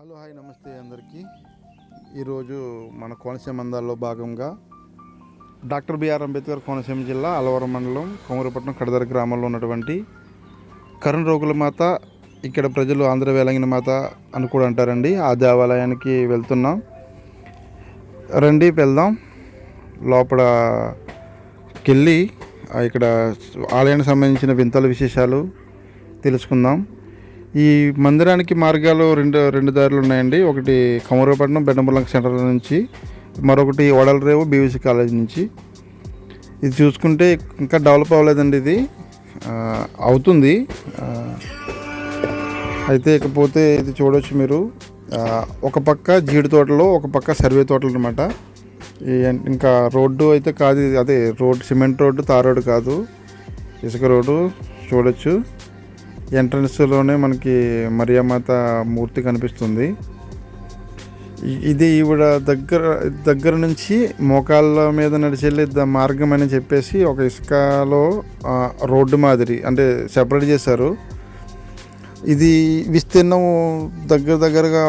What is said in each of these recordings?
Hello hi నమస్తే అందరికీ. ఈరోజు మన కోనసీమ అందాల్లో భాగంగా డాక్టర్ బిఆర్ అంబేద్కర్ కోనసీమ జిల్లా అలవరం మండలం కొమరపట్నం కడదర గ్రామంలో ఉన్నటువంటి కరుణ రోగుల మాత, ఇక్కడ ప్రజలు ఆంధ్ర వేలంగిని మాత అని కూడా అంటారండి. ఆ దేవాలయానికి వెళ్తున్నాం, రండి వెళ్దాం. లోపలికెళ్ళి ఇక్కడ ఆలయానికి సంబంధించిన వింతల విశేషాలు తెలుసుకుందాం. ఈ మందిరానికి మార్గాలు రెండు దారులు ఉన్నాయండి. ఒకటి కొమరపట్నం బెండములంక సెంటర్ నుంచి, మరొకటి వడలరేవు బీవీసీ కాలేజ్ నుంచి. ఇది చూసుకుంటే ఇంకా డెవలప్ అవ్వలేదండి, ఇది అవుతుంది. అయితే ఇకపోతే ఇది చూడవచ్చు మీరు, ఒక పక్క జీడి తోటలు, ఒక పక్క సర్వే తోటలు అనమాట. ఇంకా రోడ్డు అయితే కాదు, అదే road cement road, tar road కాదు, ఇసుక రోడ్డు. చూడొచ్చు ఎంట్రన్స్లోనే మనకి మరియామాత మూర్తి కనిపిస్తుంది. ఇది ఈవిడ దగ్గర నుంచి మోకాళ్ళ మీద నడిచెళ్ళే మార్గం అని చెప్పేసి ఒక ఇసుకలో రోడ్డు మాదిరి అంటే సెపరేట్ చేశారు. ఇది విస్తీర్ణం దగ్గరగా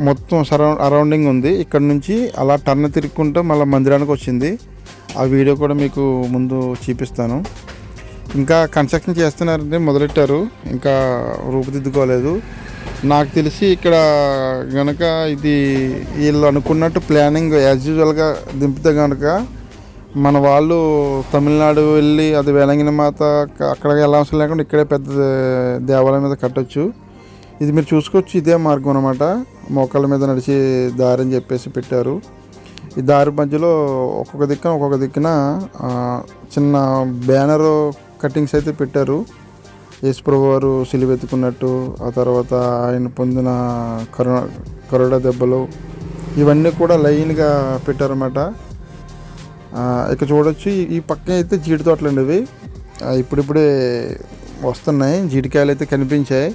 మొత్తం అరౌండింగ్ ఉంది. ఇక్కడ నుంచి అలా టర్న్ తిరుక్కుంటూ మళ్ళీ మందిరానికి వచ్చింది. ఆ వీడియో కూడా మీకు ముందు చూపిస్తాను. ఇంకా కన్స్ట్రక్షన్ చేస్తున్నారంటే మొదలెట్టారు, ఇంకా రూపుదిద్దుకోలేదు. నాకు తెలిసి ఇక్కడ కనుక ఇది వీళ్ళు అనుకున్నట్టు ప్లానింగ్ యాజ్ యూజువల్గా దింపితే కనుక మన వాళ్ళు తమిళనాడు వెళ్ళి అది వేలంగిని మాత అక్కడికి వెళ్ళవసరం లేకుండా ఇక్కడే పెద్ద దేవాలయం మీద కట్టొచ్చు. ఇది మీరు చూసుకోవచ్చు, ఇదే మార్గం అనమాట. మోకాళ్ళ మీద నడిచి దారి అని చెప్పేసి పెట్టారు. ఈ దారి మధ్యలో ఒక్కొక్క దిక్కున చిన్న బ్యానరు కటింగ్స్ అయితే పెట్టారు. యేసుప్రభు వారు సిలువెత్తుకున్నట్టు, ఆ తర్వాత ఆయన పొందిన కరుణ దెబ్బలు, ఇవన్నీ కూడా లైన్గా పెట్టారన్నమాట. ఇక చూడొచ్చు, ఈ పక్కన అయితే జీడి తోటలు అండి. ఇవి ఇప్పుడిప్పుడే వస్తున్నాయి, జీడికాయలు అయితే కనిపించాయి.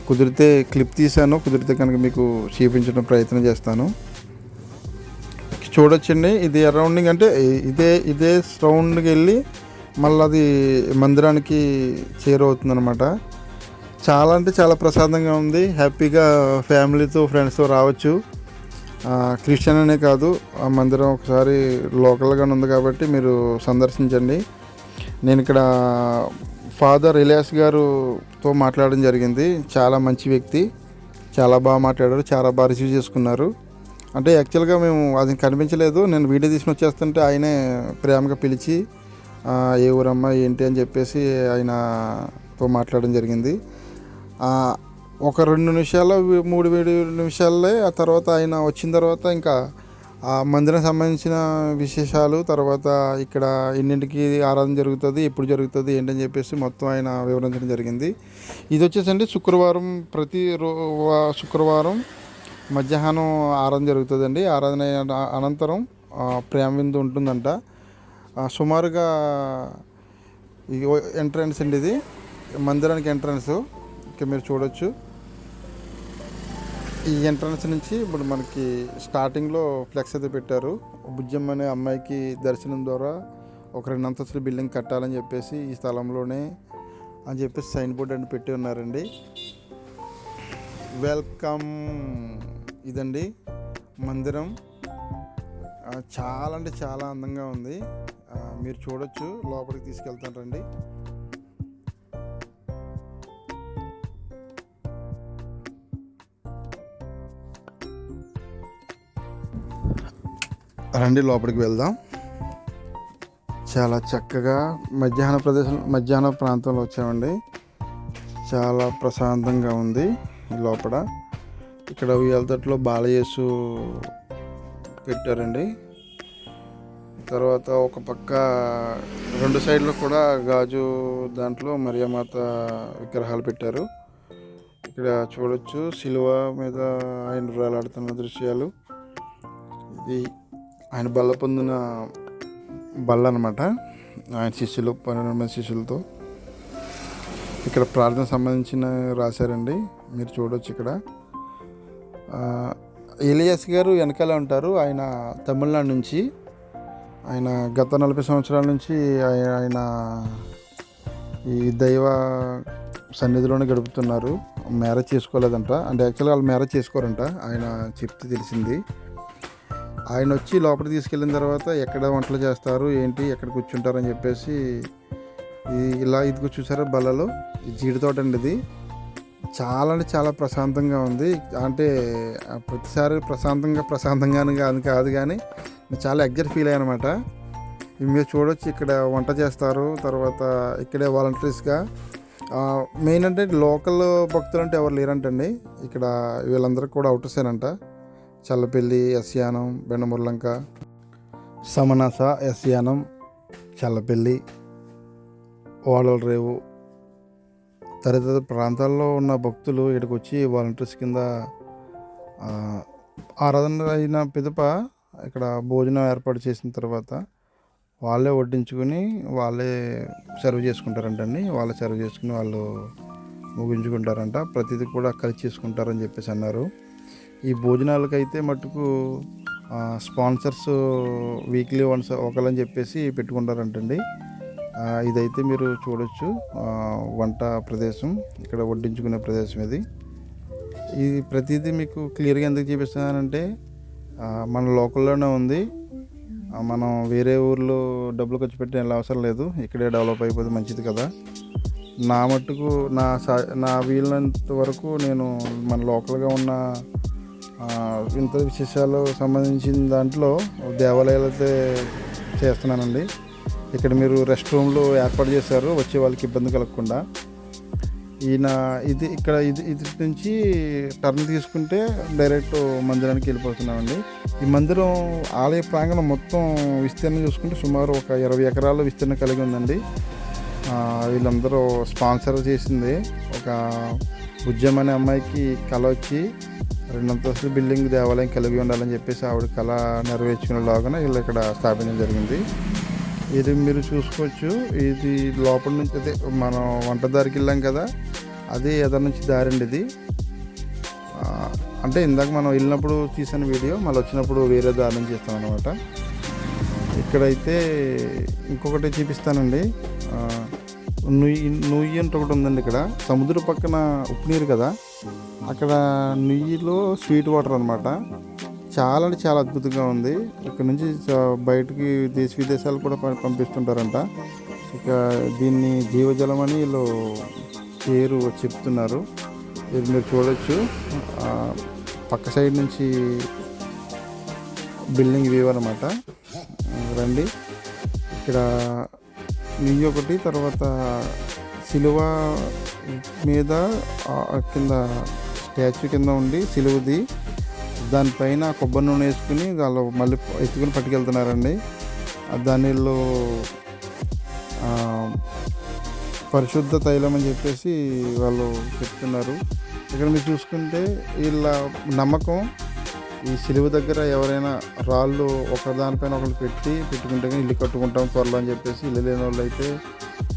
కుదిరితే క్లిప్ తీశాను, కుదిరితే కనుక మీకు చూపించడం ప్రయత్నం చేస్తాను. చూడొచ్చండి, ఇది అరౌండింగ్ అంటే ఇదే రౌండ్కి వెళ్ళి మళ్ళీ అది మందిరానికి చేరవుతుంది అనమాట. చాలా అంటే చాలా ప్రశాంతంగా ఉంది. హ్యాపీగా ఫ్యామిలీతో ఫ్రెండ్స్తో రావచ్చు. క్రిస్టియన్ అనే కాదు, ఆ మందిరం ఒకసారి లోకల్గానే ఉంది కాబట్టి మీరు సందర్శించండి. నేను ఇక్కడ ఫాదర్ ఇలియాస్ గారుతో మాట్లాడడం జరిగింది. చాలా మంచి వ్యక్తి, చాలా బాగా మాట్లాడారు, చాలా బాగా రిసీవ్ చేసుకున్నారు. అంటే యాక్చువల్గా మేము అది కనిపించలేదు, నేను వీడియో తీసుకుని వచ్చేస్తుంటే ఆయనే ప్రేమగా పిలిచి ఏ ఊరమ్మా ఏంటి అని చెప్పేసి ఆయనతో మాట్లాడడం జరిగింది. ఒక 2 నిమిషాలు 3 నిమిషాలే. ఆ తర్వాత ఆయన వచ్చిన తర్వాత ఇంకా ఆ మందిరం సంబంధించిన విశేషాలు, తర్వాత ఇక్కడ ఎన్నింటికి ఆరాధన జరుగుతుంది, ఎప్పుడు జరుగుతుంది ఏంటని చెప్పేసి మొత్తం ఆయన వివరించడం జరిగింది. ఇది వచ్చేసండి శుక్రవారం, ప్రతి శుక్రవారం మధ్యాహ్నం ఆరాధన జరుగుతుందండి. ఆరాధన అనంతరం ప్రేమ విందు ఉంటుందంట. సుమారుగా ఈ ఎంట్రన్స్ అండి, ఇది మందిరానికి ఎంట్రన్స్. ఇక మీరు చూడొచ్చు, ఈ ఎంట్రన్స్ నుంచి ఇప్పుడు మనకి స్టార్టింగ్లో ఫ్లెక్స్ అయితే పెట్టారు. బుజ్జమ్మ అనే అమ్మాయికి దర్శనం ద్వారా ఒక 2 అంతస్తుల బిల్డింగ్ కట్టాలని చెప్పేసి ఈ స్థలంలోనే అని చెప్పేసి సైన్ బోర్డ్ అని పెట్టి ఉన్నారండి. వెల్కమ్. ఇదండి మందిరం, చాలా అంటే చాలా అందంగా ఉంది. మీరు చూడొచ్చు, లోపలికి తీసుకెళ్తాను రండి. లోపలికి వెళ్దాం. చాలా చక్కగా మధ్యాహ్న ప్రాంతంలో వచ్చామండి. చాలా ప్రశాంతంగా ఉంది లోపల. ఇక్కడ ఉయ్యాలతట్లో బాలయేసు పెట్టారండి. తర్వాత ఒక పక్క 2 సైడ్లో కూడా గాజు దాంట్లో మరియామాత విగ్రహాలు పెట్టారు. ఇక్కడ చూడొచ్చు, సిలువ మీద ఆయన వేలాడుతున్న దృశ్యాలు. ఇది ఆయన బల్ల పొందిన బల్ల అనమాట. ఆయన 12 మంది శిష్యులతో ఇక్కడ ప్రార్థన సంబంధించిన రాశారండి. మీరు చూడొచ్చు. ఇక్కడ ఇలియాస్ గారు వెనకాల ఉంటారు. ఆయన తమిళనాడు నుంచి, ఆయన గత 40 సంవత్సరాల నుంచి ఆయన ఈ దైవ సన్నిధిలోనే గడుపుతున్నారు. మ్యారేజ్ చేసుకోలేదంట, అంటే యాక్చువల్గా వాళ్ళు మ్యారేజ్ చేసుకోరంట, ఆయన చెప్తే తెలిసింది. ఆయన వచ్చి లోపలికి తీసుకెళ్ళిన తర్వాత ఎక్కడ వంటలు చేస్తారు ఏంటి, ఎక్కడ కూర్చుంటారు అని చెప్పేసి ఇలా ఇదిగో చూసారా బల్లలో జీడి తోట అండి. ఇది చాలా అంటే చాలా ప్రశాంతంగా ఉంది. అంటే ప్రతిసారి ప్రశాంతంగానే కాదు కానీ నేను చాలా ఎగ్జైట్ ఫీల్ అయ్యాను అనమాట. మీరు చూడొచ్చు ఇక్కడ వంట చేస్తారు. తర్వాత ఇక్కడే వాలంటీర్స్గా మెయిన్ అంటే లోకల్ భక్తులు అంటే ఎవరు లేరంటండి ఇక్కడ. వీళ్ళందరూ కూడా అవుటర్సేనంట. చల్లపల్లి, ఎస్యానం, బెండముర్లంక, సమనాస, ఎస్యానం, చల్లపల్లి, ఓడల రేవు తదితర ప్రాంతాల్లో ఉన్న భక్తులు ఇక్కడికి వచ్చి వాలంటీర్స్ కింద ఆరాధన అయిన పిదప ఇక్కడ భోజనం ఏర్పాటు చేసిన తర్వాత వాళ్ళే వడ్డించుకొని వాళ్ళే సర్వ్ చేసుకుంటారంటండి. వాళ్ళే సర్వ్ చేసుకుని వాళ్ళు ముగించుకుంటారంట. ప్రతిదీ కూడా కలిసి చేసుకుంటారని చెప్పేసి అన్నారు. ఈ భోజనాలకైతే మటుకు స్పాన్సర్స్ వీక్లీ వన్స్ ఒకళ్ళని చెప్పేసి పెట్టుకుంటారంటండి. ఇదైతే మీరు చూడొచ్చు వంట ప్రదేశం, ఇక్కడ వడ్డించుకునే ప్రదేశం ఇది. ప్రతిదీ మీకు క్లియర్గా ఎందుకు చూపిస్తున్నానంటే మన లోకల్లోనే ఉంది. మనం వేరే ఊర్లో డబ్బులు ఖర్చు పెట్టే అవసరం లేదు, ఇక్కడే డెవలప్ అయిపోతే మంచిది కదా. నా మట్టుకు నా వీలైనంత వరకు నేను మన లోకల్గా ఉన్న ఇంత విశేషాలు సంబంధించిన దాంట్లో దేవాలయాలు అయితే చేస్తున్నానండి. ఇక్కడ మీరు రెస్ట్ రూమ్లు ఏర్పాటు చేశారు వచ్చే వాళ్ళకి ఇబ్బంది కలగకుండా. ఇది నుంచి టర్న్ తీసుకుంటే డైరెక్ట్ మందిరానికి వెళ్ళిపోతున్నామండి. ఈ మందిరం ఆలయ ప్రాంగణం మొత్తం విస్తీర్ణం చూసుకుంటే సుమారు ఒక 20 ఎకరాల విస్తీర్ణం కలిగి ఉందండి. వీళ్ళందరూ స్పాన్సర్ చేసింది. ఒక ఉద్యమ అనే అమ్మాయికి కళ వచ్చి 2 అంతస్తుల బిల్డింగ్ దేవాలయం కలిగి ఉండాలని చెప్పేసి ఆవిడ కళ నెరవేర్చుకునేలాగా వీళ్ళు ఇక్కడ స్థాపించడం జరిగింది. ఇది మీరు చూసుకోవచ్చు. ఇది లోపల నుంచి అదే మనం వంటదారికి వెళ్ళాం కదా, అదే ఎదరి నుంచి దారండి ఇది. అంటే ఇందాక మనం వెళ్ళినప్పుడు తీసిన వీడియో, మళ్ళీ వచ్చినప్పుడు వేరే దారి నుంచి చేస్తాం అనమాట. ఇక్కడైతే ఇంకొకటి చూపిస్తానండి. నుయ్యి అంటే ఒకటి ఉందండి. ఇక్కడ సముద్రం పక్కన ఉప్పు నీరు కదా, అక్కడ నుయ్యిలో స్వీట్ వాటర్ అనమాట. చాలా అంటే చాలా అద్భుతంగా ఉంది. ఇక్కడ నుంచి బయటికి దేశ విదేశాలు కూడా పంపిస్తుంటారంట. ఇక దీన్ని జీవజలం అని వీళ్ళు పేరు చెప్తున్నారు. ఇది మీరు చూడొచ్చు. పక్క సైడ్ నుంచి బిల్డింగ్ వ్యూ అనమాట. రండి, ఇక్కడ నెయ్యి ఒకటి, తర్వాత సిలువ మీద కింద స్టాచ్యూ కింద ఉండి సిలువది, దానిపైన కొబ్బరి నూనె వేసుకుని వాళ్ళు మళ్ళీ ఎత్తుకుని పట్టుకెళ్తున్నారండి. దానిలో పరిశుద్ధ తైలం అని చెప్పేసి వాళ్ళు చెప్తున్నారు. ఇక్కడ మీరు చూసుకుంటే వీళ్ళ నమ్మకం, ఈ సిలువ దగ్గర ఎవరైనా రాళ్ళు ఒకదానిపైన ఒకరు పెట్టుకుంటే ఇల్లు కట్టుకుంటాం త్వరలో అని చెప్పేసి ఇల్లు లేని వాళ్ళు అయితే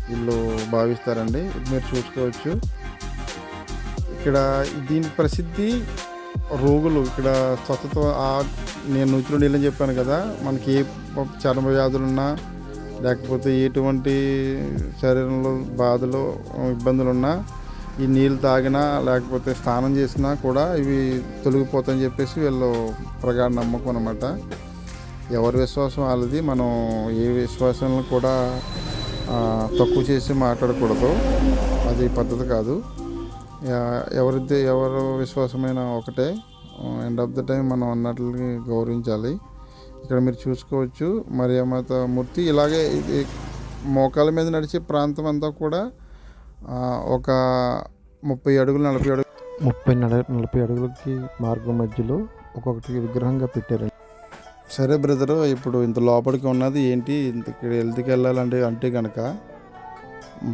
వీళ్ళు భావిస్తారండి. మీరు చూసుకోవచ్చు. ఇక్కడ దీని ప్రసిద్ధి రోగులు ఇక్కడ స్వస్థత. నేను నూతిలో నీళ్ళని చెప్పాను కదా, మనకి ఏ చర్మ వ్యాధులున్నా లేకపోతే ఎటువంటి శరీరంలో బాధలు ఇబ్బందులున్నా ఈ నీళ్ళు తాగినా లేకపోతే స్నానం చేసినా కూడా ఇవి తొలగిపోతాయని చెప్పేసి వీళ్ళు ప్రగాఢ నమ్మకం అనమాట. ఎవరి విశ్వాసం వాళ్ళది. మనం ఏ విశ్వాసాలను కూడా తక్కువ చేసి మాట్లాడకూడదు, అది పద్ధతి కాదు. ఎవరు విశ్వాసమైన ఒకటే. ఎండ్ ఆఫ్ ద టైం మనం అన్నట్లని గౌరవించాలి. ఇక్కడ మీరు చూసుకోవచ్చు మరియమాత మూర్తి. ఇలాగే ఇది మోకాల మీద నడిచే ప్రాంతం అంతా కూడా ఒక 30 అడుగులు 40 అడుగులకి మార్గం మధ్యలో ఒక్కొక్కటి విగ్రహంగా పెట్టారండి. సరే బ్రదరు, ఇప్పుడు ఇంత లోపలికి ఉన్నది ఏంటి, ఇక్కడ హెల్త్కి వెళ్ళాలంటే కనుక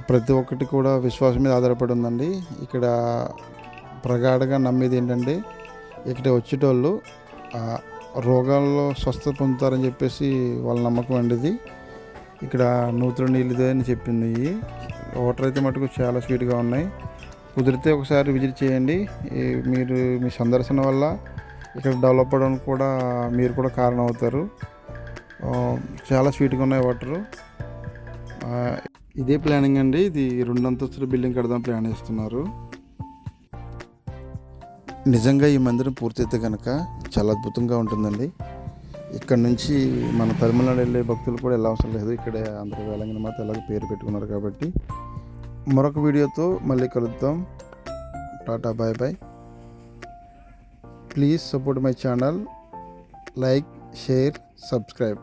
ప్రతి ఒక్కటి కూడా విశ్వాసం మీద ఆధారపడి ఉందండి. ఇక్కడ ప్రగాఢగా నమ్మేది ఏంటంటే ఇక్కడ వచ్చేటోళ్ళు రోగాల్లో స్వస్థత పొందుతారని చెప్పేసి వాళ్ళ నమ్మకం అండి. ఇది ఇక్కడ నూతుల నీళ్ళదే అని చెప్పింది. వాటర్ అయితే మటుకు చాలా స్వీట్గా ఉన్నాయి. కుదిరితే ఒకసారి విజిట్ చేయండి. మీరు మీ సందర్శన వల్ల ఇక్కడ డెవలప్ అవ్వడానికి కూడా మీరు కూడా కారణం అవుతారు. చాలా స్వీట్గా ఉన్నాయి వాటరు. ఇదే ప్లానింగ్ అండి. ఇది 2 అంతస్తుల బిల్డింగ్ కడదాం ప్లాన్ చేస్తున్నారు. నిజంగా ఈ మందిరం పూర్తయితే కనుక చాలా అద్భుతంగా ఉంటుందండి. ఇక్కడ నుంచి మన తమిళనాడు వెళ్ళే భక్తులు కూడా వెళ్ళ అవసరం లేదు. ఇక్కడే అందరూ వేలంగిని మాత ఎలాగో పేరు పెట్టుకున్నారు కాబట్టి. మరొక వీడియోతో మళ్ళీ కలుద్దాం. Tata, bye bye. Please support my channel. Like, share, subscribe.